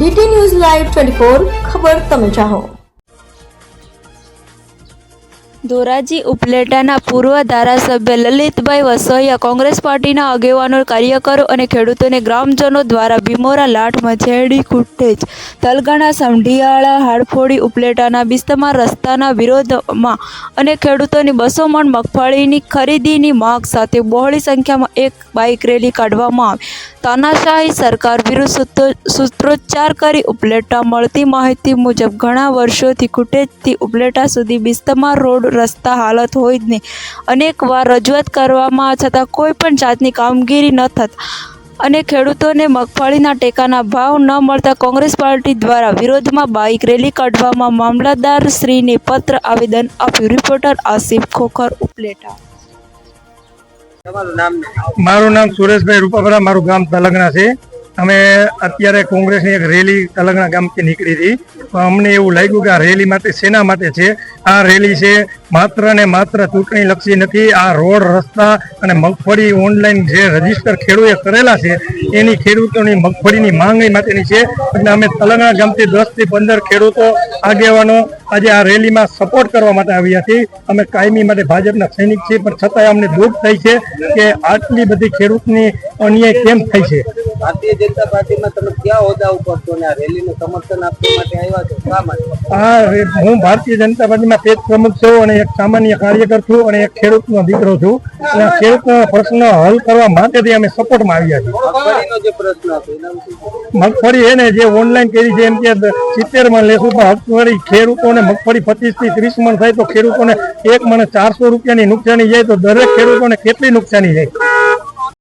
DT news live 24 ખબર તમે ચાહો। ધોરાજી ઉપલેટાના પૂર્વ ધારાસભ્ય લલિતભાઈ વસોયા કોંગ્રેસ પાર્ટીના આગેવાનો, કાર્યકરો અને ખેડૂતોને ગ્રામજનો દ્વારા ભીમોરા લાઠ મચેડી કુટેજ તલગાણા સમઢિયાળા હાડફોડી ઉપલેટાના બિસ્તમાર રસ્તાના વિરોધમાં અને ખેડૂતોની 200 મણ મગફળીની ખરીદીની માંગ સાથે બહોળી સંખ્યામાં એક બાઇક રેલી કાઢવામાં આવી। તાનાશાહી સરકાર વિરુદ્ધ સૂત્રોચ્ચાર કરી ઉપલેટા મળતી માહિતી મુજબ ઘણા વર્ષોથી કુટેજથી ઉપલેટા સુધી બિસ્તમાર રોડ રસ્તા હાલત હોય જ નહીં। અનેકવાર રજૂઆત કરવામાં છતાં કોઈ પણ જાતની કામગીરી ન થતાં અને ખેડૂતોને મગફળીના ટેકાના ભાવ ન મળતા કોંગ્રેસ પાર્ટી દ્વારા વિરોધમાં બાઇક રેલી કાઢવામાં મામલતદારશ્રીને પત્ર આવેદન આપ્યું। રિપોર્ટર આસિફ ખોખર, ઉપલેટા। મારું નામ સુરેશભાઈ રૂપાપરા, મારું ગામ તલગણા છે। અમે અત્યારે કોંગ્રેસની એક રેલી તલગણા ગામથી નીકળી હતી, પણ અમને એવું લાગ્યું કે આ રેલી માટે શેના માટે છે? આ રેલી છે માત્ર ને માત્ર ચૂંટણી લક્ષી નથી। આ રોડ રસ્તા અને મગફળી ઓનલાઈન જે રજીસ્ટર ખેડૂતે કરેલા છે એની ખેડૂતોની મગફળીની માંગણી માટેની છે। એટલે અમે તલગણા ગામથી 10 થી 15 ખેડૂતો આગેવાનો આજે આ રેલીમાં સપોર્ટ કરવા માટે આવ્યા છીએ। અમે કાયમી માટે ભાજપના સૈનિક છીએ, પણ છતાંય અમને દુઃખ થાય છે કે આટલી બધી ખેડૂતની અન્યાય કેમ થાય છે। ભારતીય જનતા પાર્ટીમાં તમે ક્યાં હોદ્દા ઉપર છો ને આ રેલીનું સમર્થન આપવા માટે આવ્યા છો, શા માટે? હું ભારતીય જનતા પાર્ટીમાં પેજ પ્રમુખ છું અને એક સામાન્ય કાર્યકર છું અને એક ખેડૂતનો દીકરો છું। અને ખેડૂતનો પ્રશ્ન હલ કરવા માટેથી અમે સપોર્ટમાં આવ્યા છીએ। મગફળીનો જે પ્રશ્ન હતો એના વિશે મગફળી એને જે ઓનલાઈન કરી છે એમ કે 70 મણ લેશું, પણ મગફળી ખેડૂતોને મગફળી 25 થી 30 મણ થાય તો ખેડૂતોને 1 મણ 400 રૂપિયાની નુકસાની જાય તો દરેક ખેડૂતોને કેટલી નુકસાની જાય?